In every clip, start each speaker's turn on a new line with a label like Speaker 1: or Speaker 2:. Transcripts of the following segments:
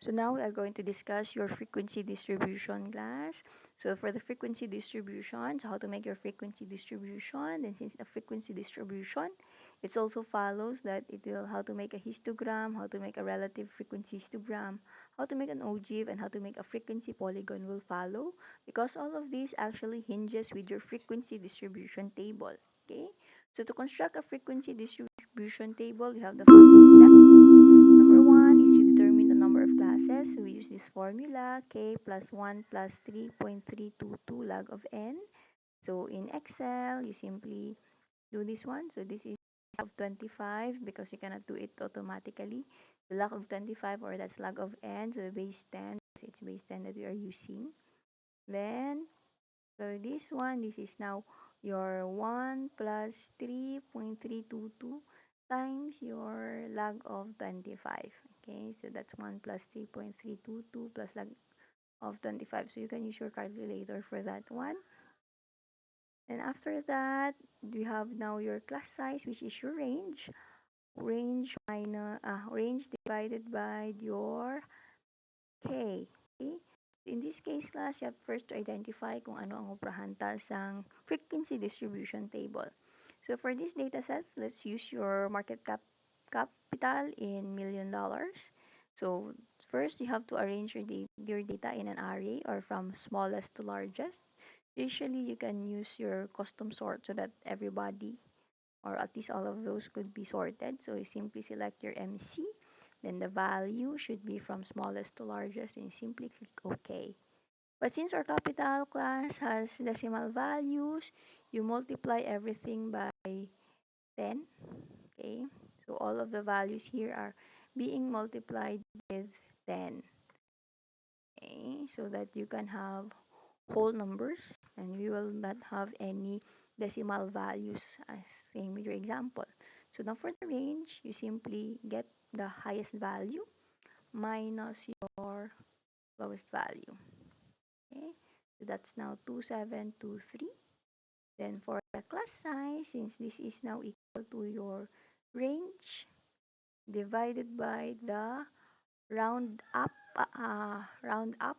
Speaker 1: So now we are going to discuss your frequency distribution class. So for the frequency distribution, so how to make your frequency distribution. Then since the frequency distribution, it also follows that it will how to make a histogram, how to make a relative frequency histogram, how to make an ogive, and how to make a frequency polygon will follow, because all of these actually hinges with your frequency distribution table. Okay, so to construct a frequency distribution table, you have the following steps. Number one is to determine the number of classes. So we use this formula, k plus 1 plus 3.322 log of n. So in Excel, you simply do this one. So this is of 25 because you cannot do it automatically. The log of 25, or that's log of n, so the base 10, so it's base 10 that we are using. Then, so this one, this is now your 1 plus 3.322 times your log of 25. Okay, so that's 1 plus 3.322 plus log of 25. So you can use your calculator for that one. And after that, you have now your class size, which is your range. Range divided by your k. Okay? In this case, class, you have first to identify kung ano ang uprahantal sang frequency distribution table. So for these data sets, let's use your market capital in $1,000,000. So first, you have to arrange your data in an array or from smallest to largest. Usually, you can use your custom sort so that everybody or at least all of those could be sorted. So you simply select your MC, then the value should be from smallest to largest, and you simply click OK. But since our capital class has decimal values, you multiply everything by 10. Okay, so all of the values here are being multiplied with 10. Okay, so that you can have whole numbers and we will not have any decimal values as same with your example. So now for the range, you simply get the highest value minus your lowest value. Okay, so that's now 2723. Then for the class size, since this is now equal to your range divided by the round up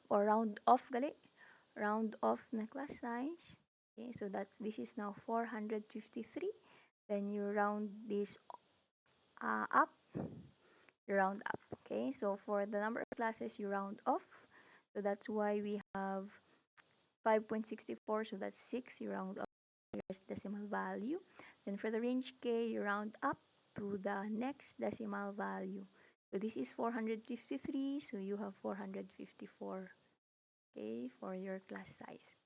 Speaker 1: or round off gali, round off na class size. Okay, so this is now 453. Then you round this up, you round up. Okay, so for the number of classes, you round off. So that's why we have 5.64. So that's 6. You round up your decimal value. Then for the range k, you round up to the next decimal value. So this is 453. So you have 454. Okay, for your class size.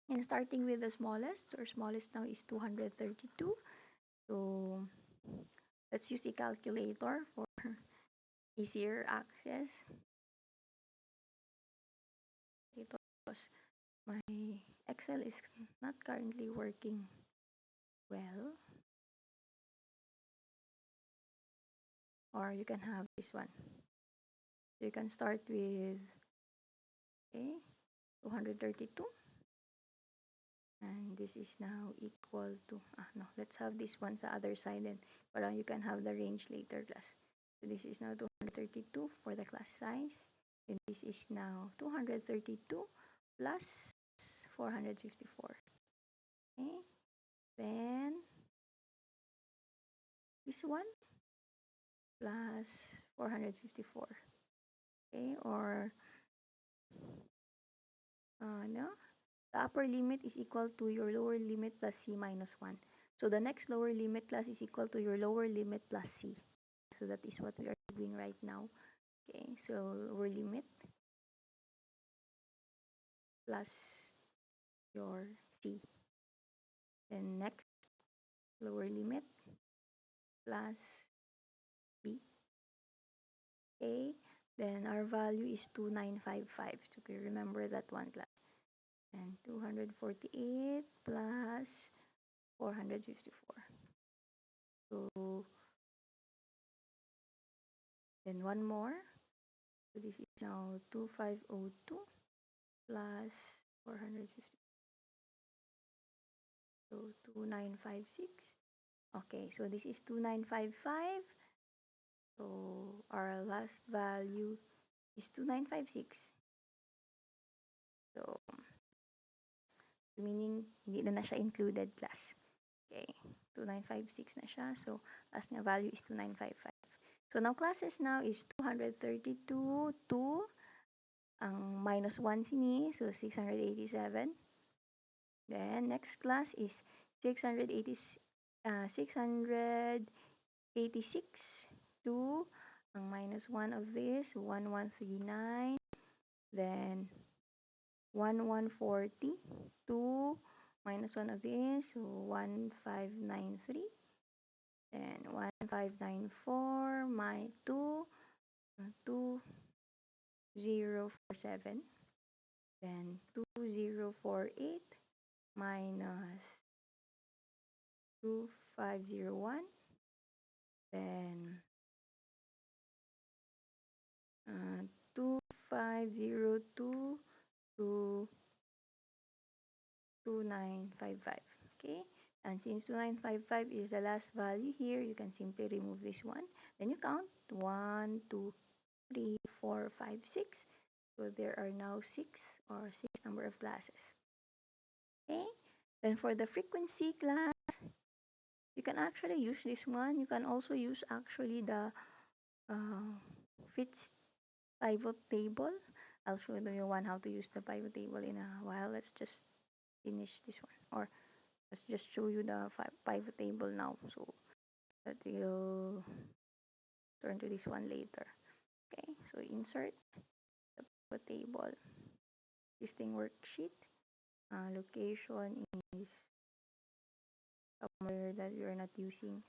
Speaker 1: And starting with the smallest, our smallest now is 232. So let's use a calculator for easier access. Because my Excel is not currently working well. Or you can have this one. So you can start with 232. And this is now equal to, no, let's have this one sa other side then. Parang you can have the range later class. So this is now 232 for the class size. And this is now 232 plus 454. Okay. Then this one plus 454. Okay. Or, no. The upper limit is equal to your lower limit plus C minus 1. So the next lower limit class is equal to your lower limit plus C. So that is what we are doing right now. Okay, so lower limit plus your C. Then next, lower limit plus B. Okay, then our value is 2955. So okay, remember that one class. And 248 plus 454. So then one more. So this is now 2502 plus 450. So 2956. Okay, so this is 2955. So our last value is 2956. So, meaning, hindi na siya included class. Okay, 2956 na siya. So, last niya value is 2955. So, now classes now is 232 to ang minus 1 sini. So, 687. Then, next class is 686 to ang minus 1 of this, 1139. Then, 1140 to minus 1 of this, so 1593. Then 1594 my 2047. Then 2048 minus 2501. Then 2502 to 2955. Okay, and since 2955 is the last value here, you can simply remove this one. Then you count 1, 2, 3, 4, 5, 6. So there are now 6 number of classes. Okay, then for the frequency class, you can actually use this one. You can also use actually the fixed pivot table. I'll show you one how to use the pivot table in a while. Let's just finish this one, or let's just show you the pivot table now, so that you'll turn to this one later. Okay, so insert the pivot table, existing worksheet. Location is somewhere that you're not using.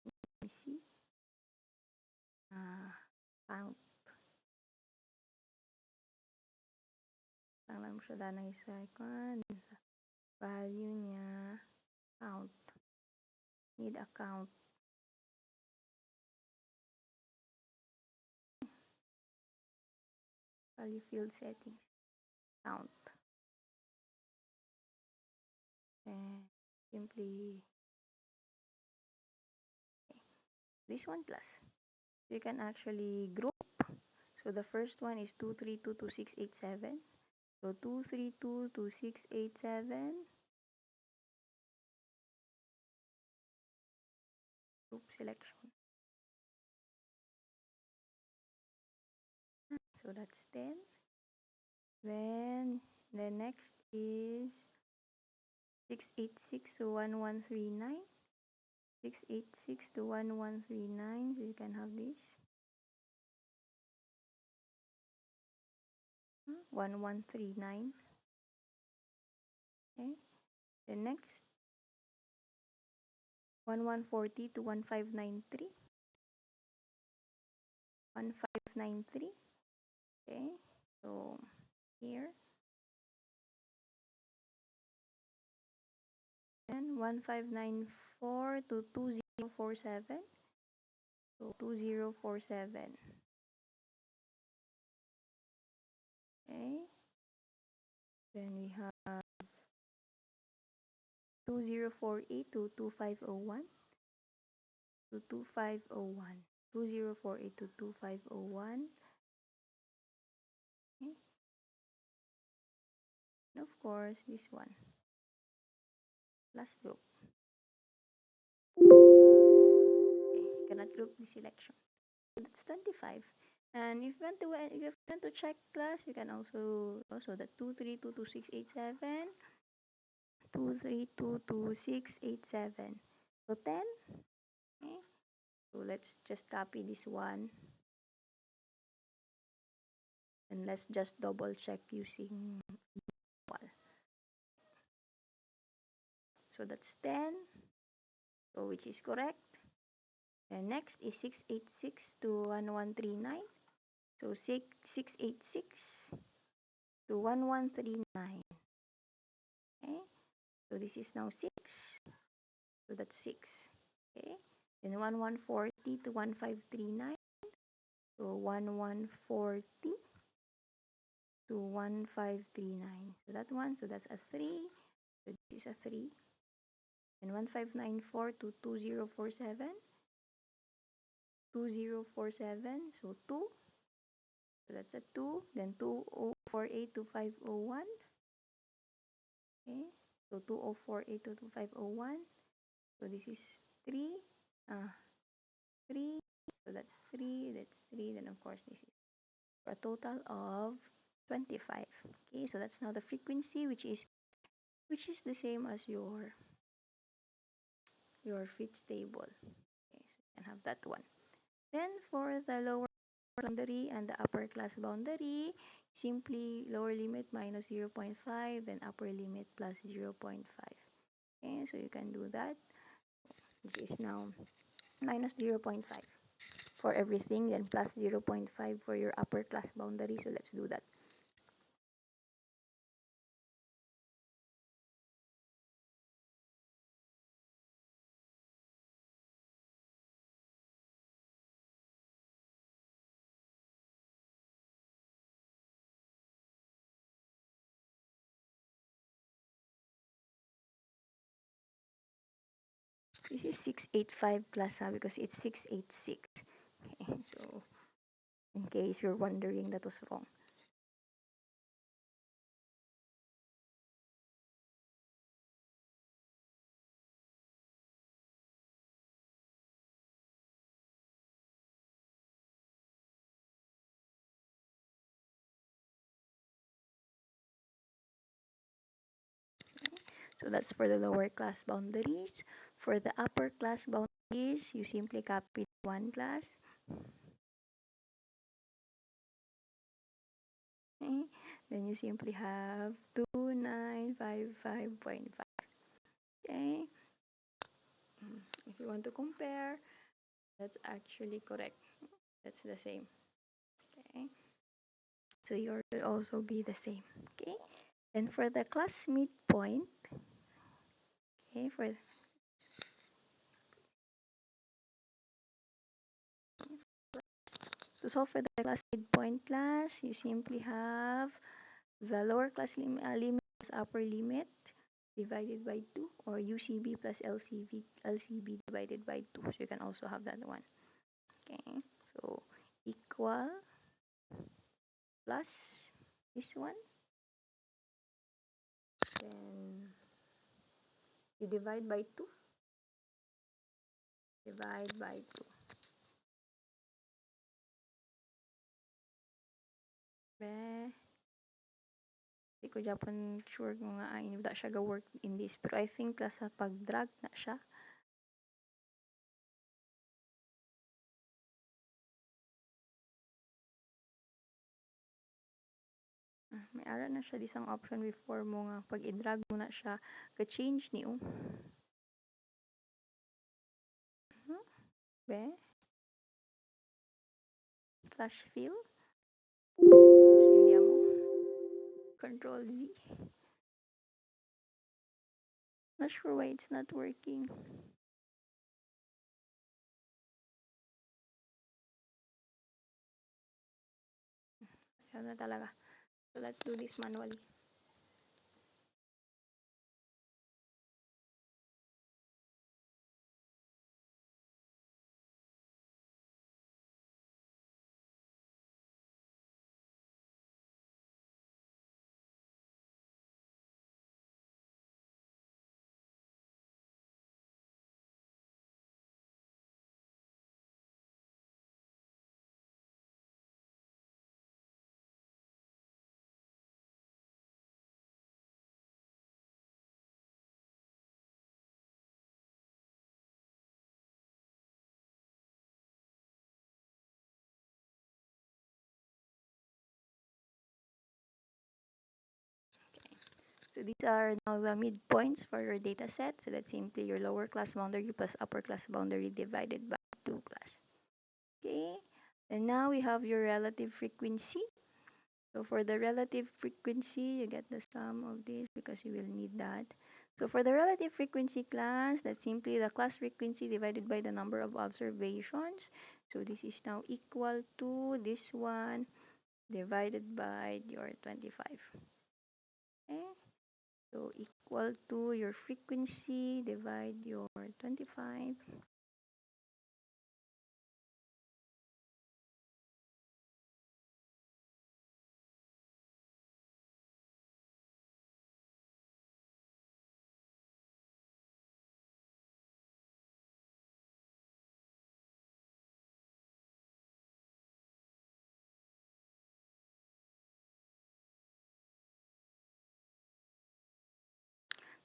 Speaker 1: Let me see. Count. Lang siya danay sa value niya. Count. Need a count. Value field settings. Count. And simply this one plus. So you can actually group. So the first one is 2322687. So 2322687. Group selection. So that's 10. Then the next is 686 to 1139. 686 to 1139. So you can have this. 1139. Okay. The next 1140 to 1593. 1593. Okay. So here. Then 1594 to 2047. So 2047. Okay. Then we have 2048 to 2501. To 2501. 2048 to 2501. Okay. And of course, this one. Last group. Okay, cannot group the selection. So that's 25. And if you want to check class, you can also that's 2322687. 2322687. So 10. Okay. So let's just copy this one. And let's just double check using wall. So that's 10. So which is correct. And next is 686 to 1139. So 686 to 1139. Okay. So this is now 6. So that's 6. Okay. Then 1140 to 1539. So 1140 to 1539. So that one. So that's a 3. So this is a 3. And 1594 to 2047. 2047. So 2. So that's a 2. Then 2048 to 501. Okay. So 2048 to 2501. So this is 3. 3. So that's 3. That's 3. Then of course this is for a total of 25. Okay. So that's now the frequency, which is the same as your fits table. Okay. So you can have that one. Then for the lower boundary and the upper class boundary, simply lower limit minus 0.5, then upper limit plus 0.5. Okay, so you can do that. This is now minus 0.5 for everything, then plus 0.5 for your upper class boundary. So let's do that. This is 685 class because it's 686. Okay, so in case you're wondering, that was wrong. So that's for the lower class boundaries. For the upper class boundaries, you simply copy one class. Okay. Then you simply have 2955.5. Okay. If you want to compare, that's actually correct. That's the same. Okay. So yours will also be the same. Okay. Then for the class midpoint, okay, to solve for the class midpoint class, you simply have the lower class limit plus upper limit divided by 2, or UCB plus LCB divided by 2. So you can also have that one. Okay. So equal plus this one. Then you divide by 2. Divide by 2. Di ko Japan sure kung nga ay da siya ga-work in this. Pero I think sa pag-drag na siya. May ara na siya disang option before mo nga pag i-drag mo na siya ka-change niyo. Be? Flash fill. Hindi mo. Control Z. Not sure why it's not working. Ayaw na talaga. So let's do this manually. So these are now the midpoints for your data set. So that's simply your lower class boundary plus upper class boundary divided by 2 class. Okay. And now we have your relative frequency. So for the relative frequency, you get the sum of this because you will need that. So for the relative frequency class, that's simply the class frequency divided by the number of observations. So this is now equal to this one divided by your 25. Okay. So equal to your frequency divide your 25.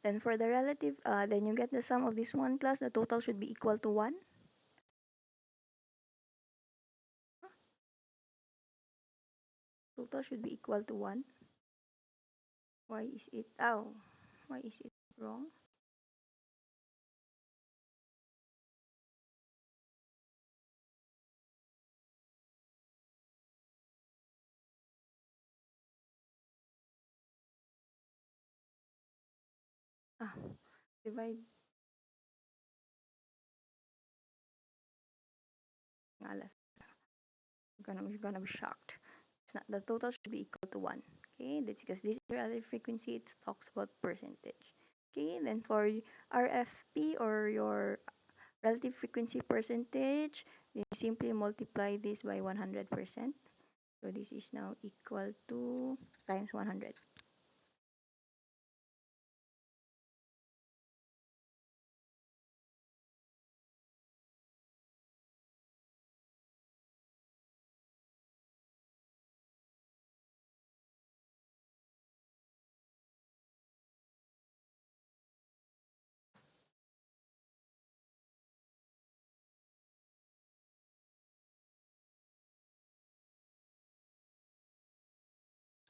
Speaker 1: Then for the relative, then you get the sum of this one class, the total should be equal to 1. Total should be equal to 1. Why is it, why is it wrong? Ah, divide, alas, you're gonna be shocked. It's not, the total should be equal to 1. Okay, that's because this relative frequency, it talks about percentage. Okay, then for RFP, or your relative frequency percentage, then you simply multiply this by 100%. So this is now equal to times 100.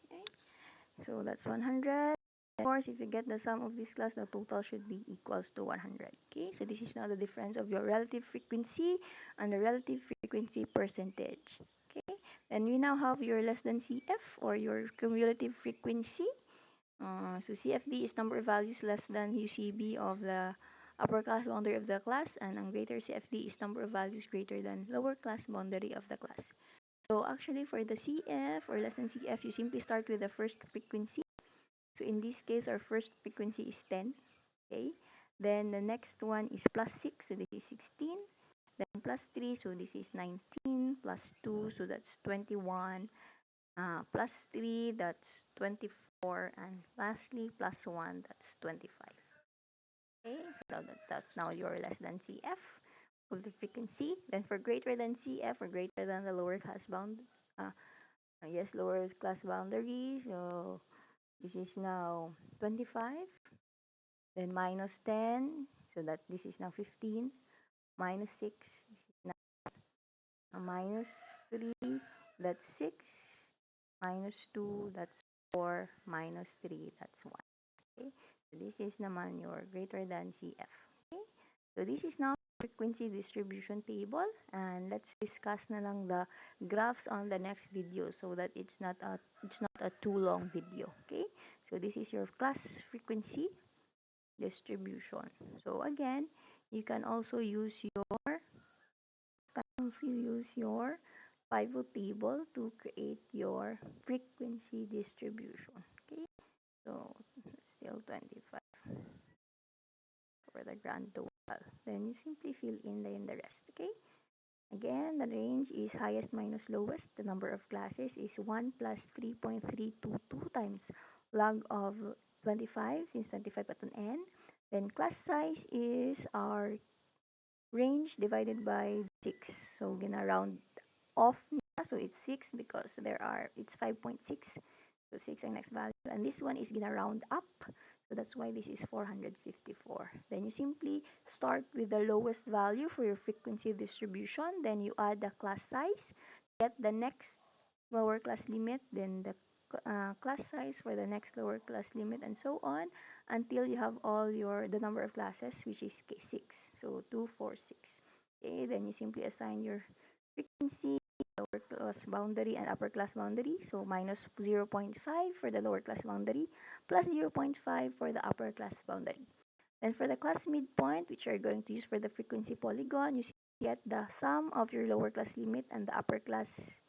Speaker 1: Okay, so that's 100. Of course, if you get the sum of this class, the total should be equals to 100. Okay, so this is now the difference of your relative frequency and the relative frequency percentage. Okay, then we now have your less than CF, or your cumulative frequency. So CFD is number of values less than UCB of the upper class boundary of the class, and ang greater CFD is number of values greater than lower class boundary of the class. So actually for the CF or less than CF, you simply start with the first frequency. So in this case, our first frequency is 10. Okay. Then the next one is plus 6, so this is 16. Then plus 3, so this is 19. Plus 2, so that's 21. Plus 3, that's 24. And lastly, plus 1, that's 25. Okay, so that's now your less than CF of the frequency. Then for greater than CF, or greater than the lower class bound, lower class boundary. So this is now 25. Then minus 10, so that this is now 15. Minus 6, this is now minus 3, that's 6. Minus 2, that's 4. Minus 3, that's 1. Okay, so this is naman your greater than CF. Okay, so this is now frequency distribution table, and let's discuss na lang the graphs on the next video, so that it's not a too long video. Okay, so this is your class frequency distribution. So again, you can also use your pivot table to create your frequency distribution. Okay, so still 25 for the grand total. Then you simply fill in the rest. Okay, again, the range is highest minus lowest. The number of classes is 1 plus 3.322 times log of 25, since 25 at an n. Then class size is our range divided by 6. So gonna round off niya. So it's 6 because it's 5.6. So 6 ang next value. And this one is gonna round up. So that's why this is 454. Then you simply start with the lowest value for your frequency distribution. Then you add the class size, get the next lower class limit, then the class size for the next lower class limit, and so on until you have all the number of classes, which is 6. So 2, 4, 6. Okay, then you simply assign your frequency, lower class boundary and upper class boundary. So minus 0.5 for the lower class boundary, plus 0.5 for the upper class boundary. Then for the class midpoint, which you're going to use for the frequency polygon, you get the sum of your lower class limit and the upper class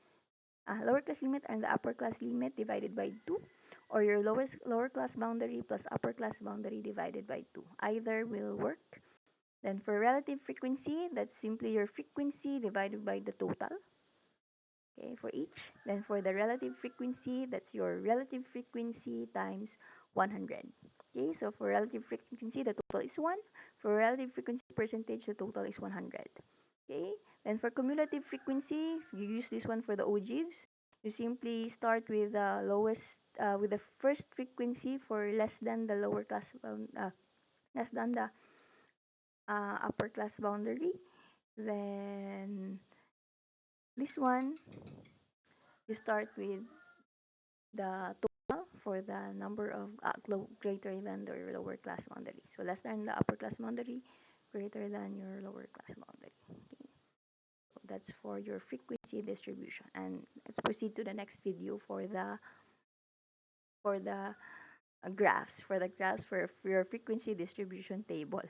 Speaker 1: lower class limit and the upper class limit divided by 2, or your lower class boundary plus upper class boundary divided by 2. Either will work. Then for relative frequency, that's simply your frequency divided by the total. Okay, for each. Then for the relative frequency, that's your relative frequency times 100. Okay, so for relative frequency, the total is 1. For relative frequency percentage, the total is 100. Okay, then for cumulative frequency, if you use this one for the ogives, You simply start with the lowest, with the first frequency for less than the lower class less than the upper class boundary. Then this one, you start with the total for the number of greater than the lower class boundary. So less than the upper class boundary, greater than your lower class boundary. Okay. So that's for your frequency distribution. And let's proceed to the next video for the graphs for your frequency distribution table.